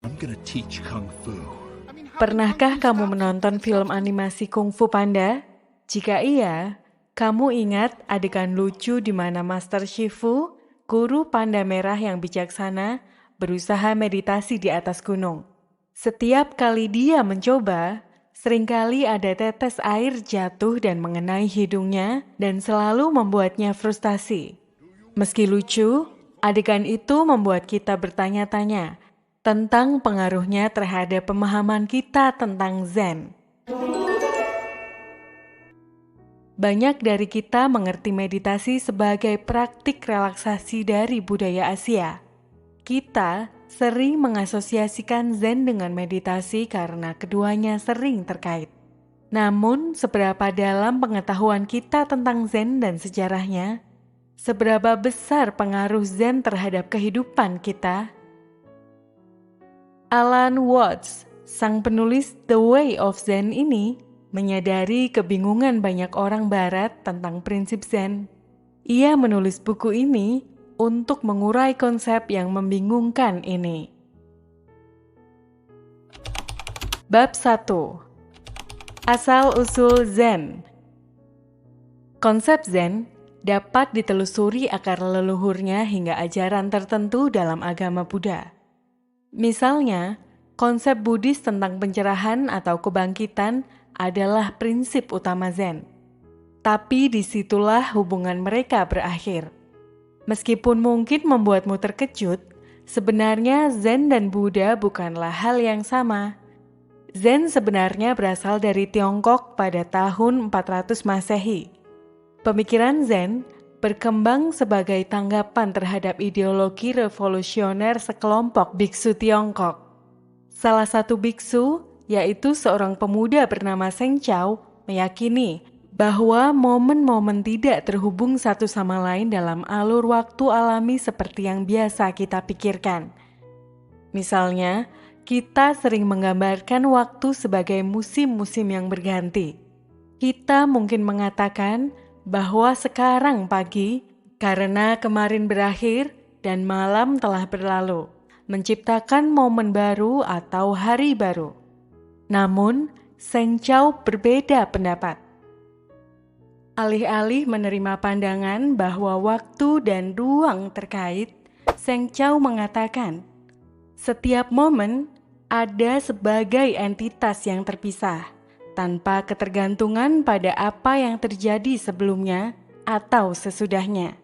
I'm gonna teach Kung Fu. Pernahkah kamu menonton film animasi Kung Fu Panda? Jika iya, kamu ingat adegan lucu di mana Master Shifu, guru panda merah yang bijaksana, berusaha meditasi di atas gunung. Setiap kali dia mencoba, seringkali ada tetes air jatuh dan mengenai hidungnya dan selalu membuatnya frustasi. Meski lucu, adegan itu membuat kita bertanya-tanya tentang pengaruhnya terhadap pemahaman kita tentang Zen. Banyak dari kita mengerti meditasi sebagai praktik relaksasi dari budaya Asia. Kita sering mengasosiasikan Zen dengan meditasi karena keduanya sering terkait. Namun, seberapa dalam pengetahuan kita tentang Zen dan sejarahnya? Seberapa besar pengaruh Zen terhadap kehidupan kita? Alan Watts, sang penulis The Way of Zen ini, menyadari kebingungan banyak orang Barat tentang prinsip Zen. Ia menulis buku ini untuk mengurai konsep yang membingungkan ini. Bab 1. Asal-usul Zen. Konsep Zen dapat ditelusuri akar leluhurnya hingga ajaran tertentu dalam agama Buddha. Misalnya, konsep Buddhis tentang pencerahan atau kebangkitan adalah prinsip utama Zen. Tapi disitulah hubungan mereka berakhir. Meskipun mungkin membuatmu terkejut, sebenarnya Zen dan Buddha bukanlah hal yang sama. Zen sebenarnya berasal dari Tiongkok pada tahun 400 Masehi. Pemikiran Zen berkembang sebagai tanggapan terhadap ideologi revolusioner sekelompok biksu Tiongkok. Salah satu biksu, yaitu seorang pemuda bernama Seng Chao, meyakini bahwa momen-momen tidak terhubung satu sama lain dalam alur waktu alami seperti yang biasa kita pikirkan. Misalnya, kita sering menggambarkan waktu sebagai musim-musim yang berganti. Kita mungkin mengatakan bahwa sekarang pagi, karena kemarin berakhir dan malam telah berlalu, menciptakan momen baru atau hari baru. Namun, Seng Chao berbeda pendapat. Alih-alih menerima pandangan bahwa waktu dan ruang terkait, Seng Chao mengatakan, setiap momen ada sebagai entitas yang terpisah, tanpa ketergantungan pada apa yang terjadi sebelumnya atau sesudahnya.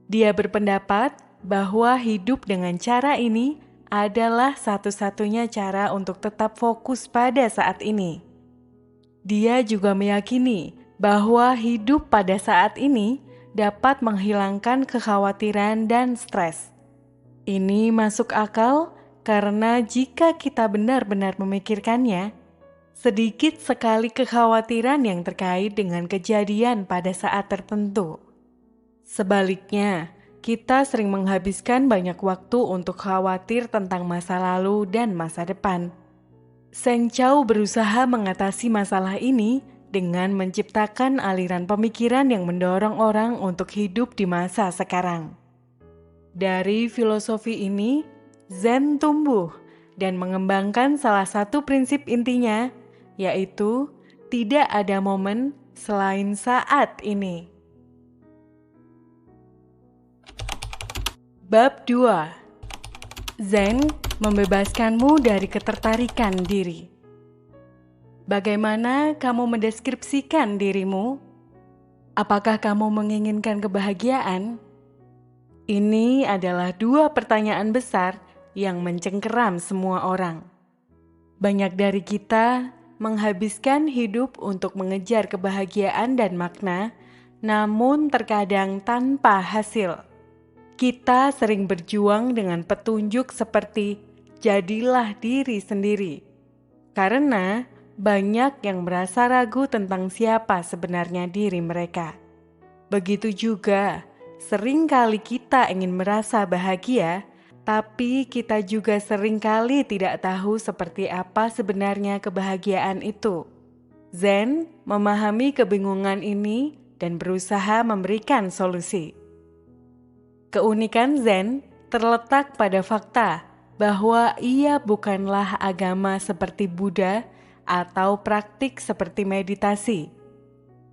Dia berpendapat bahwa hidup dengan cara ini adalah satu-satunya cara untuk tetap fokus pada saat ini. Dia juga meyakini bahwa hidup pada saat ini dapat menghilangkan kekhawatiran dan stres. Ini masuk akal karena jika kita benar-benar memikirkannya, sedikit sekali kekhawatiran yang terkait dengan kejadian pada saat tertentu. Sebaliknya, kita sering menghabiskan banyak waktu untuk khawatir tentang masa lalu dan masa depan. Seng Chao berusaha mengatasi masalah ini dengan menciptakan aliran pemikiran yang mendorong orang untuk hidup di masa sekarang. Dari filosofi ini, Zen tumbuh dan mengembangkan salah satu prinsip intinya, yaitu tidak ada momen selain saat ini. Bab 2. Zen membebaskanmu dari ketertarikan diri. Bagaimana kamu mendeskripsikan dirimu? Apakah kamu menginginkan kebahagiaan? Ini adalah dua pertanyaan besar yang mencengkeram semua orang. Banyak dari kita menghabiskan hidup untuk mengejar kebahagiaan dan makna, namun terkadang tanpa hasil. Kita sering berjuang dengan petunjuk seperti jadilah diri sendiri, karena banyak yang merasa ragu tentang siapa sebenarnya diri mereka. Begitu juga, seringkali kita ingin merasa bahagia, tapi kita juga seringkali tidak tahu seperti apa sebenarnya kebahagiaan itu. Zen memahami kebingungan ini dan berusaha memberikan solusi. Keunikan Zen terletak pada fakta bahwa ia bukanlah agama seperti Buddha atau praktik seperti meditasi.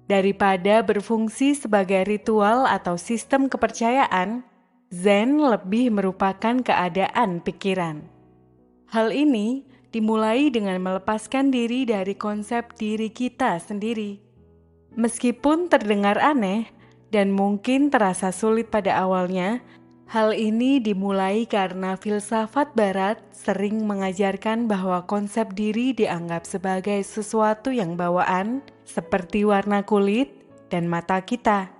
Daripada berfungsi sebagai ritual atau sistem kepercayaan, Zen lebih merupakan keadaan pikiran. Hal ini dimulai dengan melepaskan diri dari konsep diri kita sendiri. Meskipun terdengar aneh dan mungkin terasa sulit pada awalnya, hal ini dimulai karena filsafat Barat sering mengajarkan bahwa konsep diri dianggap sebagai sesuatu yang bawaan, seperti warna kulit dan mata kita.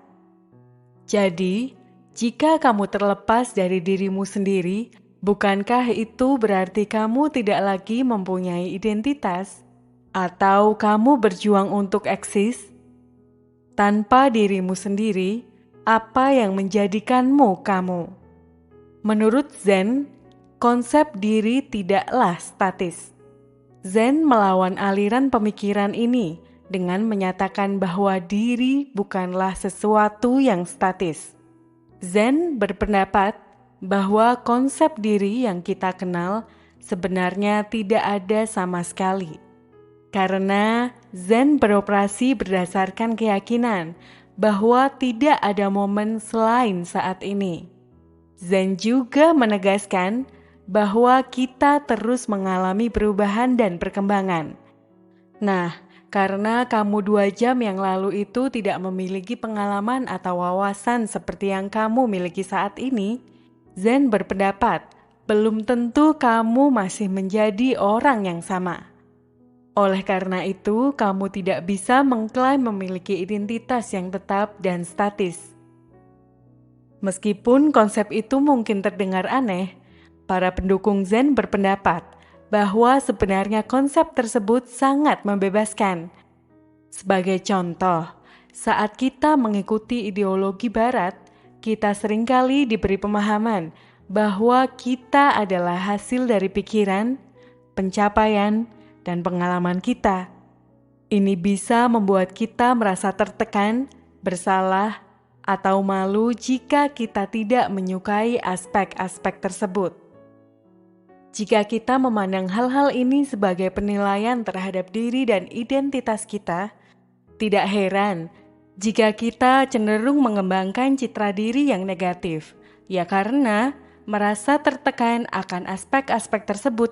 Jadi, jika kamu terlepas dari dirimu sendiri, bukankah itu berarti kamu tidak lagi mempunyai identitas? Atau kamu berjuang untuk eksis? Tanpa dirimu sendiri, apa yang menjadikanmu kamu? Menurut Zen, konsep diri tidaklah statis. Zen melawan aliran pemikiran ini dengan menyatakan bahwa diri bukanlah sesuatu yang statis. Zen berpendapat bahwa konsep diri yang kita kenal sebenarnya tidak ada sama sekali. Karena Zen beroperasi berdasarkan keyakinan bahwa tidak ada momen selain saat ini. Zen juga menegaskan bahwa kita terus mengalami perubahan dan perkembangan. Nah, karena kamu 2 jam yang lalu itu tidak memiliki pengalaman atau wawasan seperti yang kamu miliki saat ini, Zen berpendapat belum tentu kamu masih menjadi orang yang sama. Oleh karena itu, kamu tidak bisa mengklaim memiliki identitas yang tetap dan statis. Meskipun konsep itu mungkin terdengar aneh, para pendukung Zen berpendapat bahwa sebenarnya konsep tersebut sangat membebaskan. Sebagai contoh, saat kita mengikuti ideologi Barat, kita seringkali diberi pemahaman bahwa kita adalah hasil dari pikiran, pencapaian, dan pengalaman kita. Ini bisa membuat kita merasa tertekan, bersalah, atau malu jika kita tidak menyukai aspek-aspek tersebut. Jika kita memandang hal-hal ini sebagai penilaian terhadap diri dan identitas kita, tidak heran jika kita cenderung mengembangkan citra diri yang negatif, ya karena merasa tertekan akan aspek-aspek tersebut.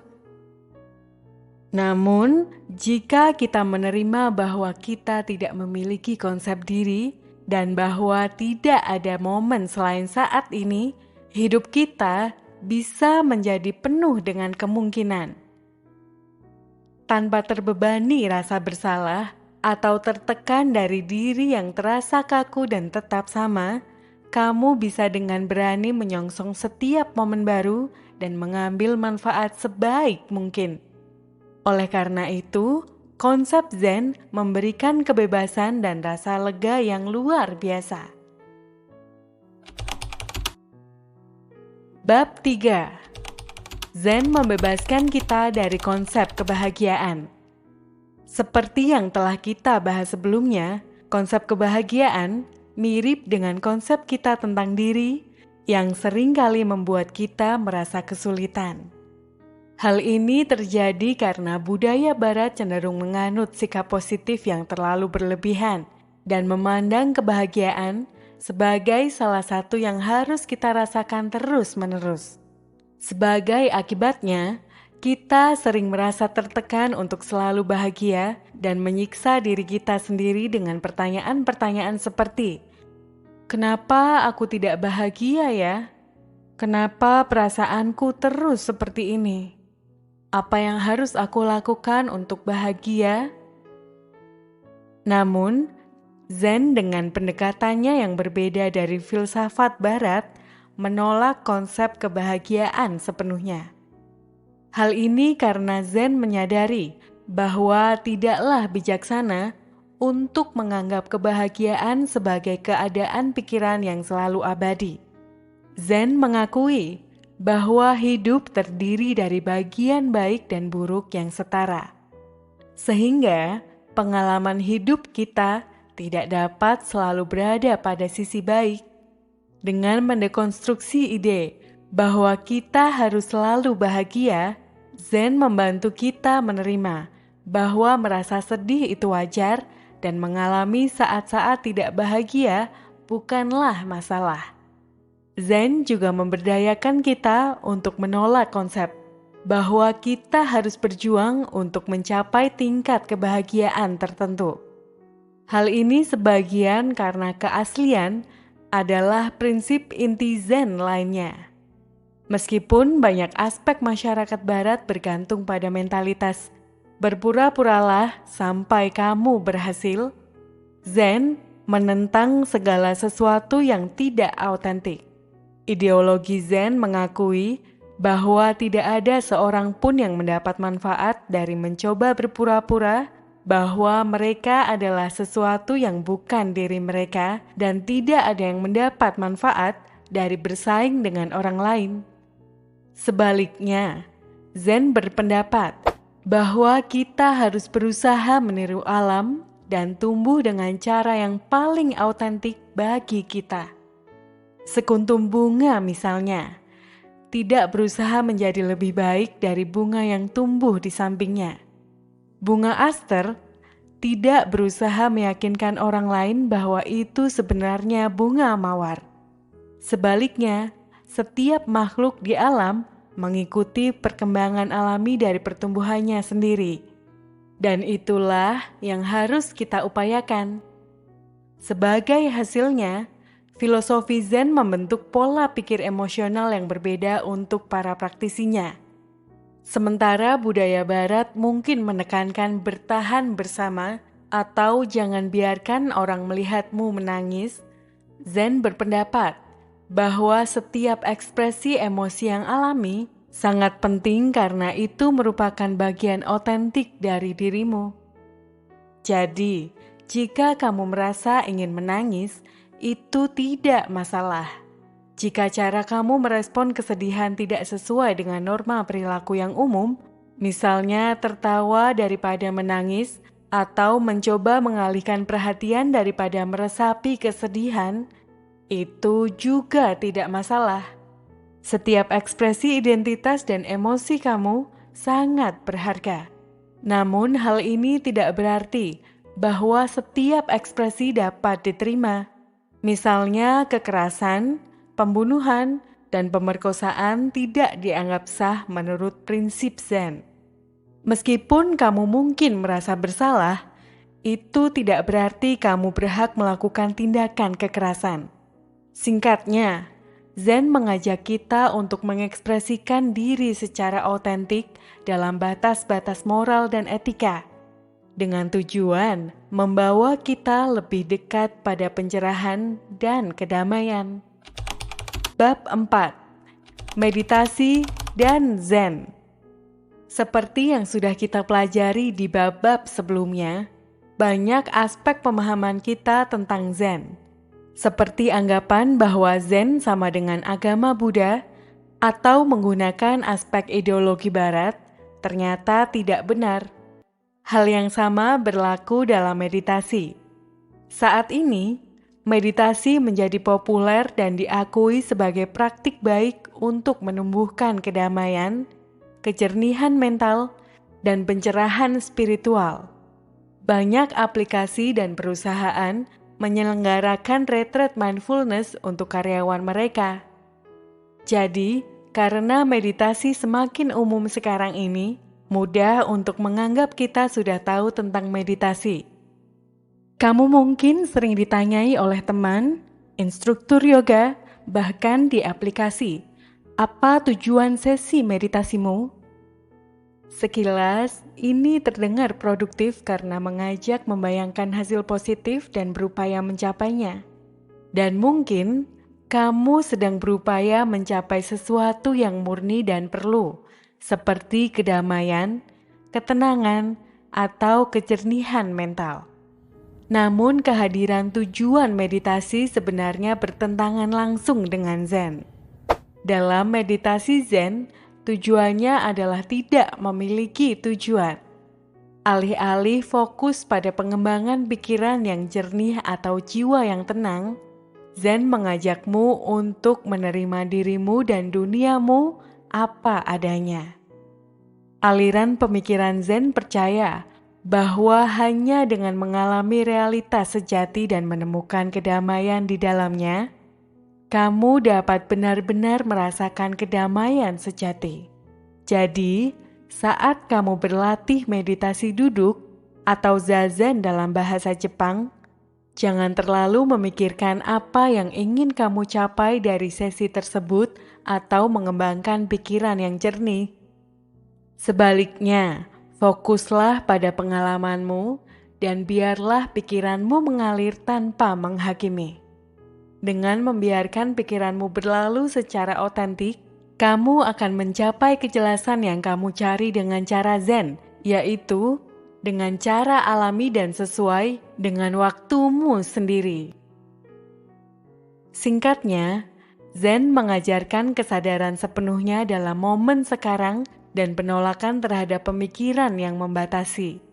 Namun, jika kita menerima bahwa kita tidak memiliki konsep diri dan bahwa tidak ada momen selain saat ini, hidup kita bisa menjadi penuh dengan kemungkinan. Tanpa terbebani rasa bersalah atau tertekan dari diri yang terasa kaku dan tetap sama, kamu bisa dengan berani menyongsong setiap momen baru dan mengambil manfaat sebaik mungkin. Oleh karena itu, konsep Zen memberikan kebebasan dan rasa lega yang luar biasa. Bab 3. Zen membebaskan kita dari konsep kebahagiaan. Seperti yang telah kita bahas sebelumnya, konsep kebahagiaan mirip dengan konsep kita tentang diri yang seringkali membuat kita merasa kesulitan. Hal ini terjadi karena budaya Barat cenderung menganut sikap positif yang terlalu berlebihan dan memandang kebahagiaan sebagai salah satu yang harus kita rasakan terus-menerus. Sebagai akibatnya, kita sering merasa tertekan untuk selalu bahagia dan menyiksa diri kita sendiri dengan pertanyaan-pertanyaan seperti, "Kenapa aku tidak bahagia ya? Kenapa perasaanku terus seperti ini? Apa yang harus aku lakukan untuk bahagia?" Namun, Zen dengan pendekatannya yang berbeda dari filsafat Barat menolak konsep kebahagiaan sepenuhnya. Hal ini karena Zen menyadari bahwa tidaklah bijaksana untuk menganggap kebahagiaan sebagai keadaan pikiran yang selalu abadi. Zen mengakui bahwa hidup terdiri dari bagian baik dan buruk yang setara. Sehingga pengalaman hidup kita tidak dapat selalu berada pada sisi baik. Dengan mendekonstruksi ide bahwa kita harus selalu bahagia, Zen membantu kita menerima bahwa merasa sedih itu wajar dan mengalami saat-saat tidak bahagia bukanlah masalah. Zen juga memberdayakan kita untuk menolak konsep bahwa kita harus berjuang untuk mencapai tingkat kebahagiaan tertentu. Hal ini sebagian karena keaslian adalah prinsip inti Zen lainnya. Meskipun banyak aspek masyarakat barat bergantung pada mentalitas berpura-puralah sampai kamu berhasil, Zen menentang segala sesuatu yang tidak autentik. Ideologi Zen mengakui bahwa tidak ada seorang pun yang mendapat manfaat dari mencoba berpura-pura bahwa mereka adalah sesuatu yang bukan diri mereka dan tidak ada yang mendapat manfaat dari bersaing dengan orang lain. Sebaliknya, Zen berpendapat bahwa kita harus berusaha meniru alam dan tumbuh dengan cara yang paling autentik bagi kita. Sekuntum bunga misalnya, tidak berusaha menjadi lebih baik dari bunga yang tumbuh di sampingnya. Bunga aster tidak berusaha meyakinkan orang lain bahwa itu sebenarnya bunga mawar. Sebaliknya, setiap makhluk di alam mengikuti perkembangan alami dari pertumbuhannya sendiri. Dan itulah yang harus kita upayakan. Sebagai hasilnya, filosofi Zen membentuk pola pikir emosional yang berbeda untuk para praktisinya. Sementara budaya barat mungkin menekankan bertahan bersama atau jangan biarkan orang melihatmu menangis, Zen berpendapat bahwa setiap ekspresi emosi yang alami sangat penting karena itu merupakan bagian otentik dari dirimu. Jadi, jika kamu merasa ingin menangis, itu tidak masalah. Jika cara kamu merespon kesedihan tidak sesuai dengan norma perilaku yang umum, misalnya tertawa daripada menangis atau mencoba mengalihkan perhatian daripada meresapi kesedihan, itu juga tidak masalah. Setiap ekspresi identitas dan emosi kamu sangat berharga. Namun hal ini tidak berarti bahwa setiap ekspresi dapat diterima. Misalnya kekerasan, pembunuhan, dan pemerkosaan tidak dianggap sah menurut prinsip Zen. Meskipun kamu mungkin merasa bersalah, itu tidak berarti kamu berhak melakukan tindakan kekerasan. Singkatnya, Zen mengajak kita untuk mengekspresikan diri secara otentik dalam batas-batas moral dan etika, dengan tujuan membawa kita lebih dekat pada pencerahan dan kedamaian. Bab 4. Meditasi dan Zen. Seperti yang sudah kita pelajari di bab-bab sebelumnya, banyak aspek pemahaman kita tentang Zen. Seperti anggapan bahwa Zen sama dengan agama Buddha atau menggunakan aspek ideologi barat, ternyata tidak benar. Hal yang sama berlaku dalam meditasi. Saat ini, meditasi menjadi populer dan diakui sebagai praktik baik untuk menumbuhkan kedamaian, kejernihan mental, dan pencerahan spiritual. Banyak aplikasi dan perusahaan menyelenggarakan retreat mindfulness untuk karyawan mereka. Jadi, karena meditasi semakin umum sekarang ini, mudah untuk menganggap kita sudah tahu tentang meditasi. Kamu mungkin sering ditanyai oleh teman, instruktur yoga, bahkan di aplikasi, apa tujuan sesi meditasimu? Sekilas, ini terdengar produktif karena mengajak membayangkan hasil positif dan berupaya mencapainya. Dan mungkin, kamu sedang berupaya mencapai sesuatu yang murni dan perlu, seperti kedamaian, ketenangan, atau kejernihan mental. Namun kehadiran tujuan meditasi sebenarnya bertentangan langsung dengan Zen. Dalam meditasi Zen, tujuannya adalah tidak memiliki tujuan. Alih-alih fokus pada pengembangan pikiran yang jernih atau jiwa yang tenang, Zen mengajakmu untuk menerima dirimu dan duniamu apa adanya. Aliran pemikiran Zen percaya bahwa hanya dengan mengalami realitas sejati dan menemukan kedamaian di dalamnya, kamu dapat benar-benar merasakan kedamaian sejati. Jadi, saat kamu berlatih meditasi duduk atau zazen dalam bahasa Jepang, jangan terlalu memikirkan apa yang ingin kamu capai dari sesi tersebut atau mengembangkan pikiran yang jernih. Sebaliknya, fokuslah pada pengalamanmu dan biarlah pikiranmu mengalir tanpa menghakimi. Dengan membiarkan pikiranmu berlalu secara otentik, kamu akan mencapai kejelasan yang kamu cari dengan cara Zen, yaitu dengan cara alami dan sesuai dengan waktumu sendiri. Singkatnya, Zen mengajarkan kesadaran sepenuhnya dalam momen sekarang dan penolakan terhadap pemikiran yang membatasi.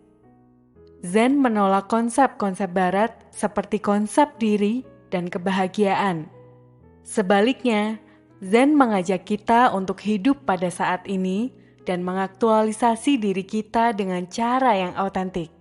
Zen menolak konsep-konsep barat seperti konsep diri dan kebahagiaan. Sebaliknya, Zen mengajak kita untuk hidup pada saat ini dan mengaktualisasi diri kita dengan cara yang autentik.